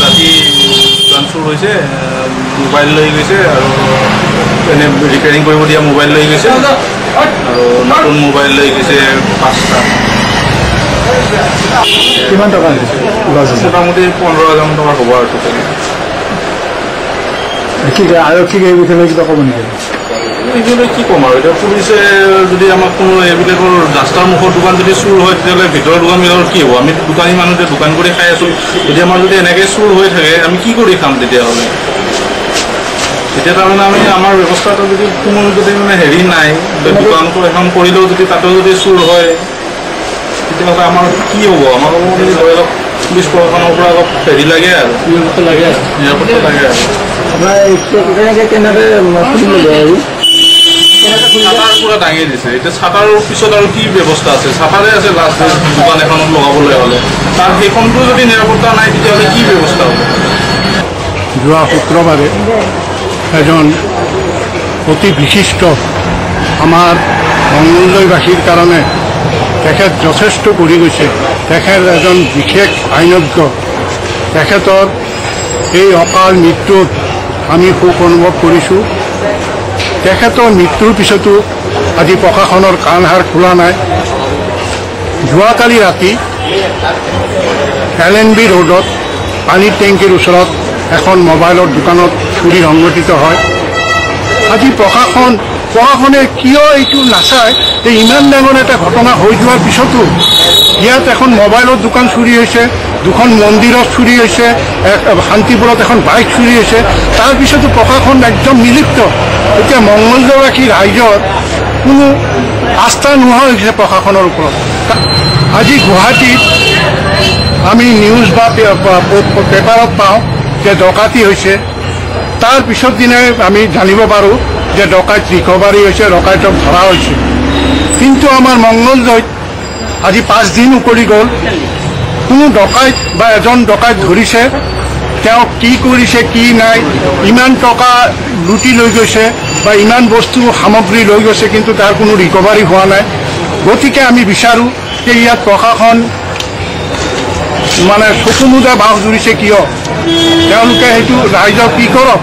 ৰাতি ট্ৰান্সফাৰ হৈছে মোবাইল লৈ গৈছে আৰু এনে ৰিপেয়াৰিং কৰিব দিয়া মোবাইল লৈ গৈছে আৰু নতুন মোবাইল লৈ গৈছে 5টা। কিমান টকা মোটামুটি 15,000 টকা হ'ব আৰু আৰক্ষীক এই বিষয়ে কিবা ক'ব নেকি? এইবিলাক কি ক'ম আৰু এতিয়া পুলিচে যদি আমাক কোনো এইবিলাকৰ ৰাস্তাৰ মুখৰ দোকান যদি চুৰ হয় তেতিয়াহ'লে ভিতৰৰ দোকানবিলাকৰ কি হ'ব? আমি দোকানী মানুহ এতিয়া দোকান কৰি খাই আছোঁ, যদি আমাৰ যদি এনেকৈ চুৰ হৈ থাকে আমি কি কৰি খাম তেতিয়াহ'লে? এতিয়া তাৰমানে আমি আমাৰ ব্যৱস্থাটো যদি কোনো যদি মানে হেৰি নাই, দোকানটো এখন কৰিলেও যদি তাতেও যদি চুৰ হয় তেতিয়াহ'লে আমাৰ কি হ'ব? আমাৰ অলপ পুলিচ প্ৰশাসনৰ পৰা অলপ হেৰি লাগে আৰু নিৰাপত্তা লাগে আৰু ছাটাৰ পুৰা দাঙি দিছে। এতিয়া ছাটাৰৰ পিছত আৰু কি ব্যৱস্থা আছে? ছাটাৰে আছে লাষ্ট দোকান এখনত লগাবলৈ হ'লে, তাৰ সেইখনটো যদি নিৰাপত্তা নাই তেতিয়াহ'লে কি ব্যৱস্থা হ'ব? যোৱা শুক্ৰবাৰে এজন অতি বিশিষ্ট আমাৰ মংগলদৈবাসীৰ কাৰণে তেখেত যথেষ্ট কৰি গৈছে। তেখেত এজন বিশেষ আইনজ্ঞ। তেখেতৰ এই অকাল মৃত্যুত আমি শোক অনুভৱ কৰিছোঁ। তেখেতৰ মৃত্যুৰ পিছতো আজি প্ৰশাসনৰ কাণসাৰ খোলা নাই। যোৱাকালি ৰাতি LNB ৰোডত পানীৰ টেংকিৰ ওচৰত এখন মোবাইলৰ দোকানত চুৰি সংঘটিত হয়। আজি প্ৰশাসনে কিয় এইটো নাচায় যে ইমান ডাঙৰ এটা ঘটনা হৈ যোৱাৰ পিছতো ইয়াত এখন মোবাইলৰ দোকান চুৰি হৈছে, দুখন মন্দিৰত চুৰি হৈছে, শান্তিপুৰত এখন বাইক চুৰি হৈছে, তাৰপিছতো প্ৰশাসন একদম নিলিপ্ত। এতিয়া মংগলদৈবাসী ৰাইজৰ কোনো আস্থা নোহোৱা হৈছে প্ৰশাসনৰ ওপৰত। আজি গুৱাহাটীত আমি নিউজ বা পেপাৰত পাওঁ যে ডকাইতি হৈছে, তাৰ পিছত দিনে আমি জানিব পাৰোঁ যে ডকাইত ৰিকভাৰী হৈছে, ডকাইতক ধৰা হৈছে। কিন্তু আমাৰ মংগলদৈত আজি 5 দিন উকলি গ'ল, কোনো ডকাইত বা এজন ডকাইত ধৰিছে, তেওঁ কি কৰিছে কি নাই, ইমান টকা লুটি লৈ গৈছে বা ইমান বস্তু সামগ্ৰী লৈ গৈছে, কিন্তু তাৰ কোনো ৰিকভাৰী হোৱা নাই। গতিকে আমি বিচাৰোঁ যে ইয়াত প্ৰশাসন মানে চকু মুদা বাঁহ জুৰিছে কিয়? তেওঁলোকে সেইটো ৰাইজক কি কৰক।